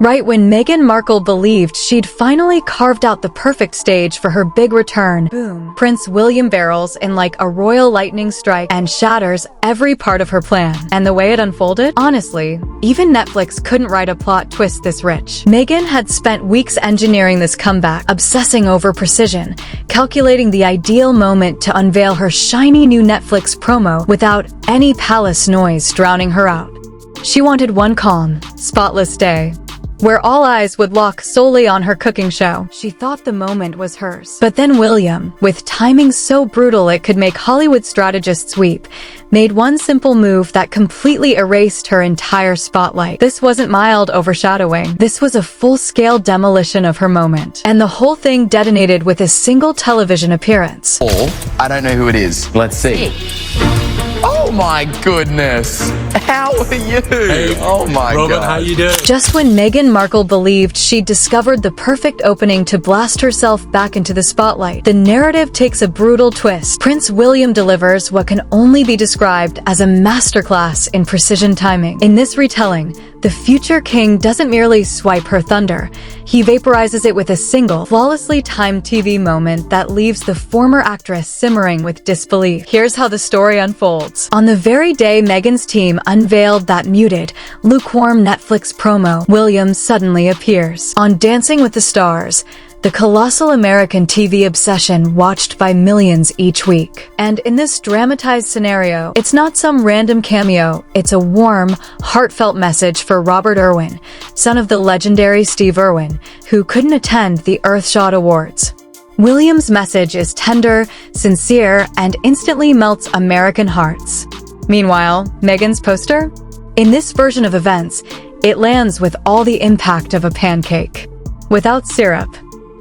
Right when Meghan Markle believed she'd finally carved out the perfect stage for her big return, boom, Prince William barrels in like a royal lightning strike and shatters every part of her plan. And the way it unfolded? Honestly, even Netflix couldn't write a plot twist this rich. Meghan had spent weeks engineering this comeback, obsessing over precision, calculating the ideal moment to unveil her shiny new Netflix promo without any palace noise drowning her out. She wanted one calm, spotless day, where all eyes would lock solely on her cooking show. She thought the moment was hers. But then William, with timing so brutal it could make Hollywood strategists weep, made one simple move that completely erased her entire spotlight. This wasn't mild overshadowing. This was a full-scale demolition of her moment. And the whole thing detonated with a single television appearance. Or, I don't know who it is. Let's see. Oh my goodness! How are you? Hey, oh my Robert, God. how you doing? Just when Meghan Markle believed she'd discovered the perfect opening to blast herself back into the spotlight, the narrative takes a brutal twist. Prince William delivers what can only be described as a masterclass in precision timing. In this retelling, the future king doesn't merely swipe her thunder. He vaporizes it with a single, flawlessly timed TV moment that leaves the former actress simmering with disbelief. Here's how the story unfolds. On the very day Meghan's team unveiled that muted, lukewarm Netflix promo, William suddenly appears. On Dancing with the Stars, the colossal American TV obsession watched by millions each week. And in this dramatized scenario, it's not some random cameo, it's a warm, heartfelt message for Robert Irwin, son of the legendary Steve Irwin, who couldn't attend the Earthshot Awards. William's message is tender, sincere, and instantly melts American hearts. Meanwhile, Meghan's poster? In this version of events, it lands with all the impact of a pancake. Without syrup.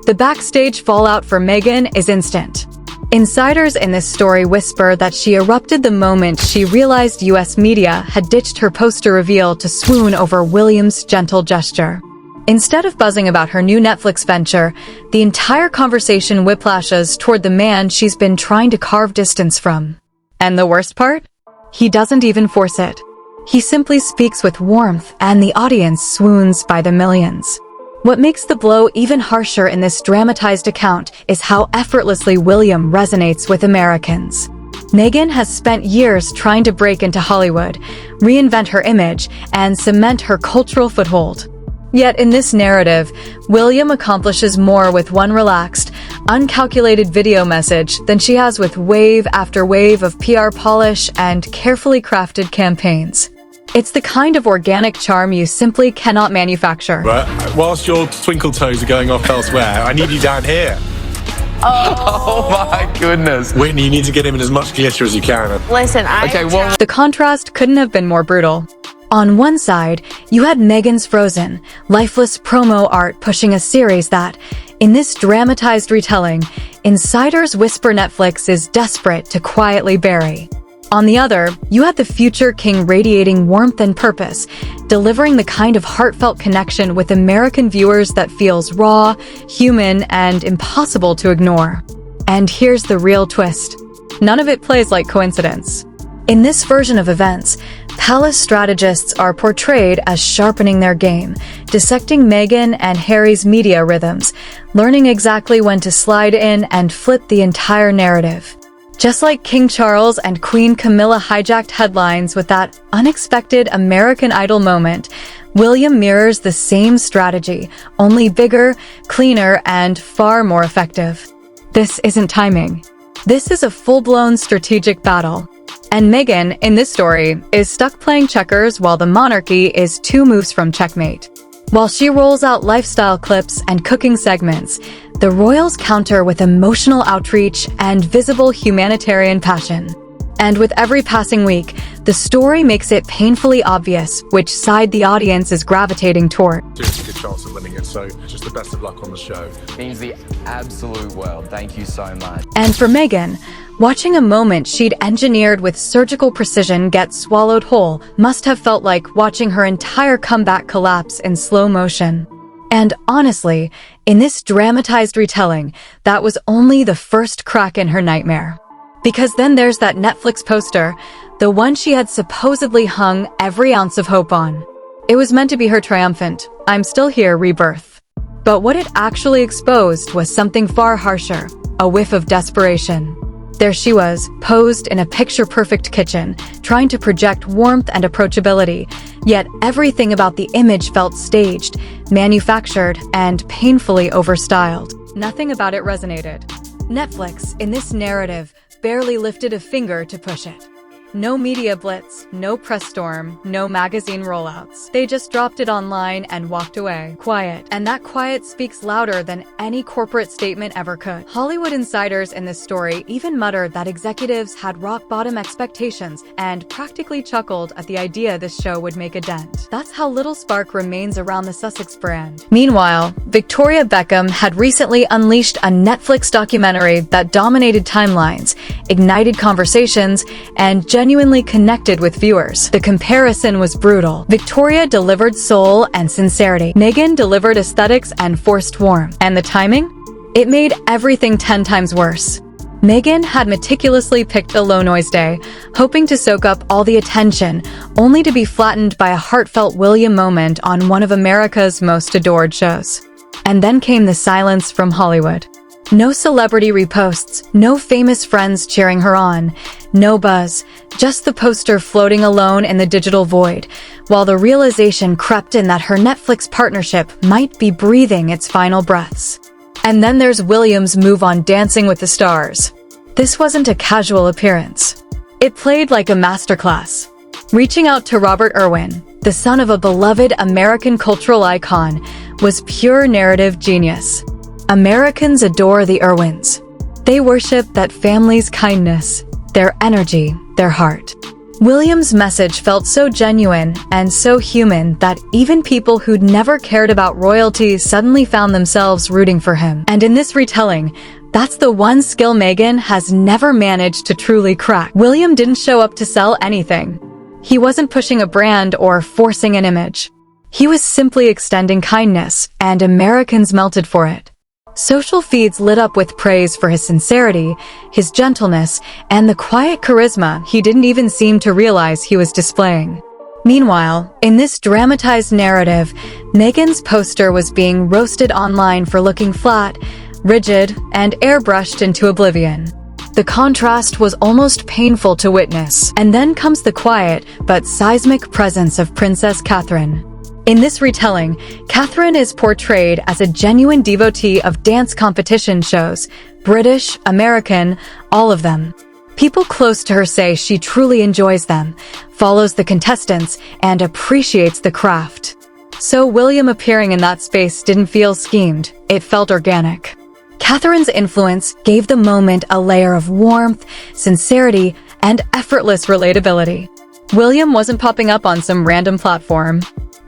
The backstage fallout for Meghan is instant. Insiders in this story whisper that she erupted the moment she realized US media had ditched her poster reveal to swoon over William's gentle gesture. Instead of buzzing about her new Netflix venture, the entire conversation whiplashes toward the man she's been trying to carve distance from. And the worst part? He doesn't even force it. He simply speaks with warmth, and the audience swoons by the millions. What makes the blow even harsher in this dramatized account is how effortlessly William resonates with Americans. Meghan has spent years trying to break into Hollywood, reinvent her image, and cement her cultural foothold. Yet in this narrative, William accomplishes more with one relaxed, uncalculated video message than she has with wave after wave of PR polish and carefully crafted campaigns. It's the kind of organic charm you simply cannot manufacture. But whilst your twinkle toes are going off elsewhere, I need you down here. Oh my goodness. Whitney, you need to get him in as much glitter as you can. Listen, Okay, well, The contrast couldn't have been more brutal. On one side, you had Meghan's frozen, lifeless promo art pushing a series that, in this dramatized retelling, insiders whisper Netflix is desperate to quietly bury. On the other, you had the future king radiating warmth and purpose, delivering the kind of heartfelt connection with American viewers that feels raw, human, and impossible to ignore. And here's the real twist. None of it plays like coincidence. In this version of events, palace strategists are portrayed as sharpening their game, dissecting Meghan and Harry's media rhythms, learning exactly when to slide in and flip the entire narrative. Just like King Charles and Queen Camilla hijacked headlines with that unexpected American Idol moment, William mirrors the same strategy, only bigger, cleaner, and far more effective. This isn't timing. This is a full-blown strategic battle. And Meghan, in this story, is stuck playing checkers while the monarchy is 2 moves from checkmate. While she rolls out lifestyle clips and cooking segments, the royals counter with emotional outreach and visible humanitarian passion. And with every passing week, the story makes it painfully obvious which side the audience is gravitating toward. Seriously good chance of winning it, so just the best of luck on the show. means the absolute world. Thank you so much. And for Meghan, watching a moment she'd engineered with surgical precision get swallowed whole must have felt like watching her entire comeback collapse in slow motion. And honestly, in this dramatized retelling, that was only the first crack in her nightmare. Because then there's that Netflix poster, the one she had supposedly hung every ounce of hope on. It was meant to be her triumphant, I'm Still Here rebirth. But what it actually exposed was something far harsher, a whiff of desperation. There she was, posed in a picture-perfect kitchen, trying to project warmth and approachability, yet everything about the image felt staged, manufactured, and painfully overstyled. Nothing about it resonated. Netflix, in this narrative, barely lifted a finger to push it. No media blitz, no press storm, no magazine rollouts. They just dropped it online and walked away. Quiet. And that quiet speaks louder than any corporate statement ever could. Hollywood insiders in this story even muttered that executives had rock-bottom expectations and practically chuckled at the idea this show would make a dent. That's how little spark remains around the Sussex brand. Meanwhile, Victoria Beckham had recently unleashed a Netflix documentary that dominated timelines, ignited conversations, and genuinely connected with viewers. The comparison was brutal. Victoria delivered soul and sincerity. Meghan delivered aesthetics and forced warmth. And the timing? It made everything 10 times worse. Meghan had meticulously picked a low-noise day, hoping to soak up all the attention, only to be flattened by a heartfelt William moment on one of America's most adored shows. And then came the silence from Hollywood. No celebrity reposts, no famous friends cheering her on, no buzz, just the poster floating alone in the digital void, while the realization crept in that her Netflix partnership might be breathing its final breaths. And then there's William's move on Dancing with the Stars. This wasn't a casual appearance. It played like a masterclass. Reaching out to Robert Irwin, the son of a beloved American cultural icon, was pure narrative genius. Americans adore the Irwins. They worship that family's kindness, their energy, their heart. William's message felt so genuine and so human that even people who'd never cared about royalty suddenly found themselves rooting for him. And in this retelling, that's the one skill Meghan has never managed to truly crack. William didn't show up to sell anything. He wasn't pushing a brand or forcing an image. He was simply extending kindness, and Americans melted for it. Social feeds lit up with praise for his sincerity, his gentleness, and the quiet charisma he didn't even seem to realize he was displaying. Meanwhile, in this dramatized narrative, Meghan's poster was being roasted online for looking flat, rigid, and airbrushed into oblivion. The contrast was almost painful to witness. And then comes the quiet but seismic presence of Princess Catherine. In this retelling, Catherine is portrayed as a genuine devotee of dance competition shows, British, American, all of them. People close to her say she truly enjoys them, follows the contestants, and appreciates the craft. So William appearing in that space didn't feel schemed, it felt organic. Catherine's influence gave the moment a layer of warmth, sincerity, and effortless relatability. William wasn't popping up on some random platform.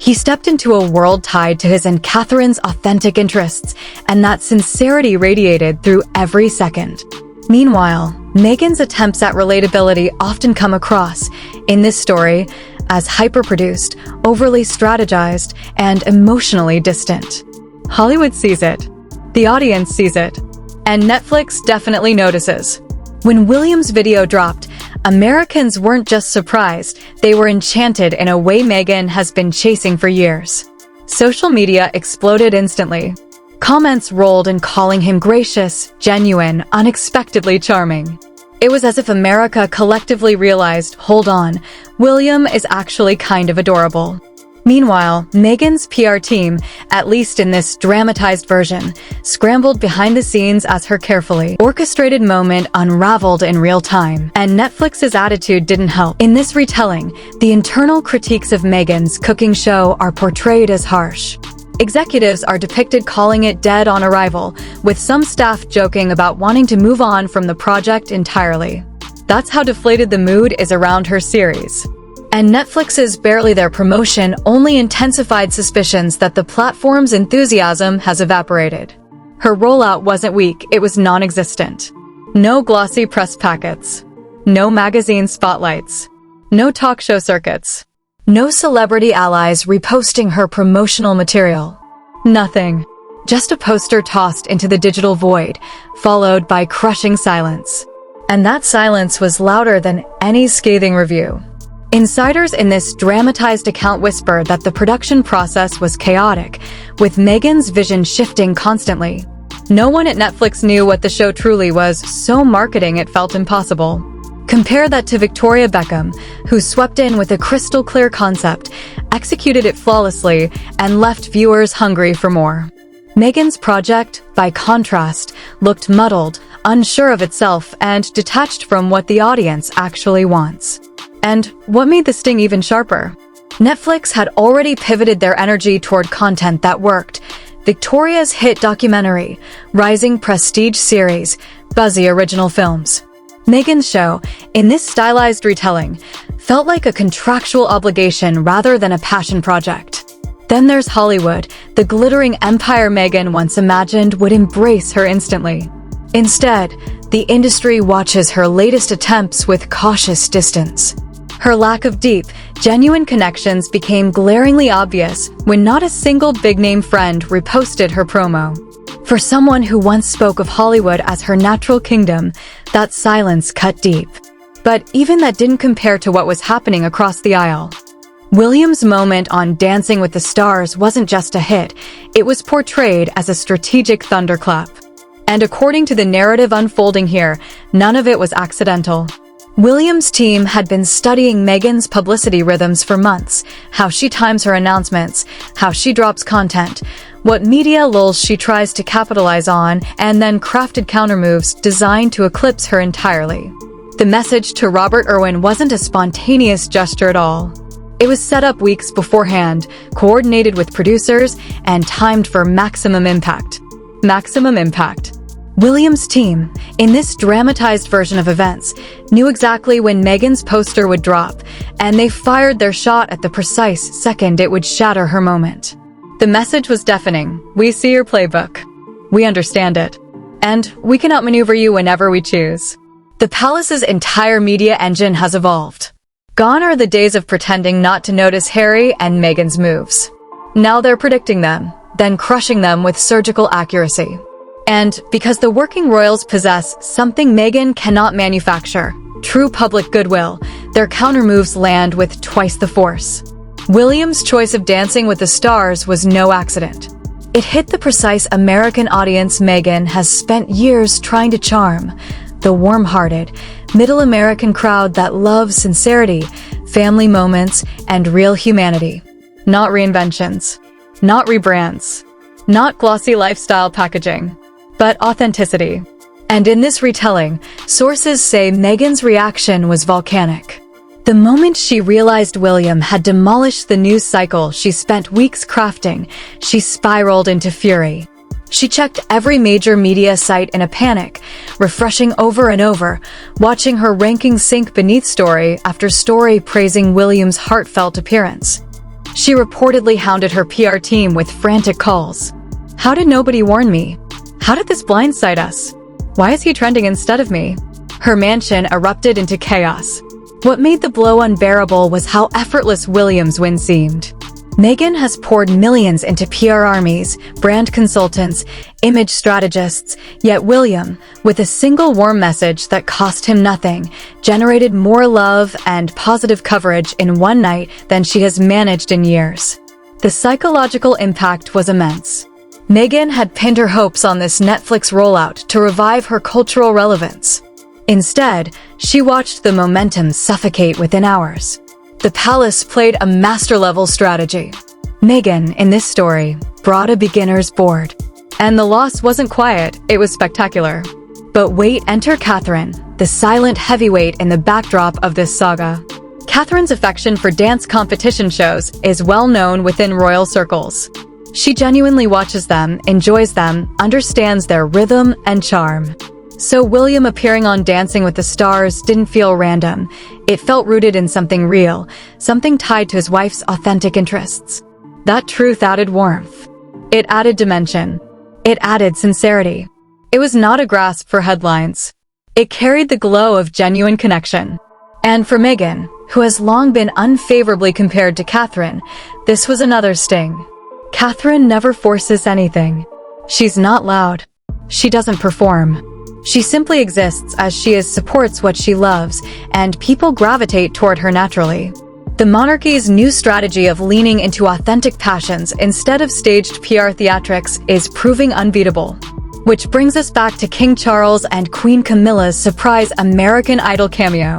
He stepped into a world tied to his and Catherine's authentic interests, and that sincerity radiated through every second. Meanwhile, Meghan's attempts at relatability often come across, in this story, as hyper-produced, overly strategized, and emotionally distant. Hollywood sees it. The audience sees it. And Netflix definitely notices. When William's video dropped, Americans weren't just surprised, they were enchanted in a way Meghan has been chasing for years. Social media exploded instantly. Comments rolled in calling him gracious, genuine, unexpectedly charming. It was as if America collectively realized, hold on, William is actually kind of adorable. Meanwhile, Meghan's PR team, at least in this dramatized version, scrambled behind the scenes as her carefully orchestrated moment unraveled in real time. And Netflix's attitude didn't help. In this retelling, the internal critiques of Meghan's cooking show are portrayed as harsh. Executives are depicted calling it dead on arrival, with some staff joking about wanting to move on from the project entirely. That's how deflated the mood is around her series. And Netflix's Barely There promotion only intensified suspicions that the platform's enthusiasm has evaporated. Her rollout wasn't weak, it was non-existent. No glossy press packets. No magazine spotlights. No talk show circuits. No celebrity allies reposting her promotional material. Nothing. Just a poster tossed into the digital void, followed by crushing silence. And that silence was louder than any scathing review. Insiders in this dramatized account whisper that the production process was chaotic, with Meghan's vision shifting constantly. No one at Netflix knew what the show truly was, so marketing it felt impossible. Compare that to Victoria Beckham, who swept in with a crystal-clear concept, executed it flawlessly, and left viewers hungry for more. Meghan's project, by contrast, looked muddled, unsure of itself, and detached from what the audience actually wants. And what made the sting even sharper? Netflix had already pivoted their energy toward content that worked. Victoria's hit documentary, rising prestige series, buzzy original films. Meghan's show, in this stylized retelling, felt like a contractual obligation rather than a passion project. Then there's Hollywood, the glittering empire Meghan once imagined would embrace her instantly. Instead, the industry watches her latest attempts with cautious distance. Her lack of deep, genuine connections became glaringly obvious when not a single big-name friend reposted her promo. For someone who once spoke of Hollywood as her natural kingdom, that silence cut deep. But even that didn't compare to what was happening across the aisle. William's moment on Dancing with the Stars wasn't just a hit, it was portrayed as a strategic thunderclap. And according to the narrative unfolding here, none of it was accidental. William's team had been studying Meghan's publicity rhythms for months, how she times her announcements, how she drops content, what media lulls she tries to capitalize on, and then crafted countermoves designed to eclipse her entirely. The message to Robert Irwin wasn't a spontaneous gesture at all. It was set up weeks beforehand, coordinated with producers, and timed for maximum impact. Maximum impact. William's team, in this dramatized version of events, knew exactly when Meghan's poster would drop, and they fired their shot at the precise second it would shatter her moment. The message was deafening. We see your playbook. We understand it. And we can outmaneuver you whenever we choose. The palace's entire media engine has evolved. Gone are the days of pretending not to notice Harry and Meghan's moves. Now they're predicting them, then crushing them with surgical accuracy. And because the working royals possess something Meghan cannot manufacture, true public goodwill, their countermoves land with twice the force. William's choice of Dancing with the Stars was no accident. It hit the precise American audience Meghan has spent years trying to charm, the warm-hearted, middle American crowd that loves sincerity, family moments, and real humanity. Not reinventions, not rebrands, not glossy lifestyle packaging, but authenticity. And in this retelling, sources say Meghan's reaction was volcanic. The moment she realized William had demolished the news cycle she spent weeks crafting, she spiraled into fury. She checked every major media site in a panic, refreshing over and over, watching her rankings sink beneath story after story praising William's heartfelt appearance. She reportedly hounded her PR team with frantic calls. How did nobody warn me? How did this blindside us? Why is he trending instead of me? Her mansion erupted into chaos. What made the blow unbearable was how effortless William's win seemed. Meghan has poured millions into PR armies, brand consultants, image strategists, yet William, with a single warm message that cost him nothing, generated more love and positive coverage in one night than she has managed in years. The psychological impact was immense. Meghan had pinned her hopes on this Netflix rollout to revive her cultural relevance. Instead, she watched the momentum suffocate within hours. The palace played a master-level strategy. Meghan, in this story, brought a beginner's board. And the loss wasn't quiet, it was spectacular. But wait, enter Catherine, the silent heavyweight in the backdrop of this saga. Catherine's affection for dance competition shows is well known within royal circles. She genuinely watches them, enjoys them, understands their rhythm and charm. So William appearing on Dancing with the Stars didn't feel random. It felt rooted in something real, something tied to his wife's authentic interests. That truth added warmth. It added dimension. It added sincerity. It was not a grasp for headlines. It carried the glow of genuine connection. And for Meghan, who has long been unfavorably compared to Catherine, this was another sting. Catherine never forces anything. She's not loud. She doesn't perform. She simply exists as she is, supports what she loves, and people gravitate toward her naturally. The monarchy's new strategy of leaning into authentic passions instead of staged PR theatrics is proving unbeatable. Which brings us back to King Charles and Queen Camilla's surprise American Idol cameo.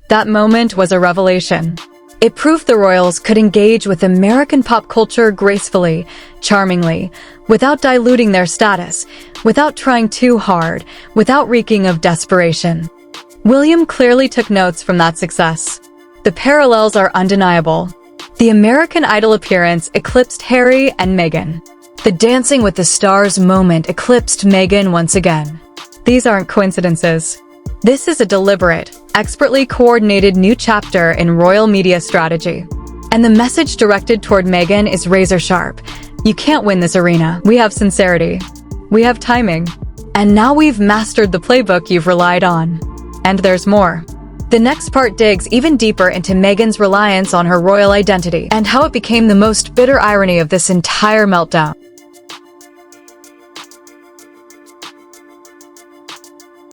That moment was a revelation. It proved the royals could engage with American pop culture gracefully, charmingly, without diluting their status, without trying too hard, without reeking of desperation. William clearly took notes from that success. The parallels are undeniable. The American Idol appearance eclipsed Harry and Meghan. The Dancing with the Stars moment eclipsed Meghan once again. These aren't coincidences. This is a deliberate, expertly coordinated new chapter in royal media strategy. And the message directed toward Meghan is razor sharp. You can't win this arena. We have sincerity. We have timing. And now we've mastered the playbook you've relied on. And there's more. The next part digs even deeper into Meghan's reliance on her royal identity and how it became the most bitter irony of this entire meltdown.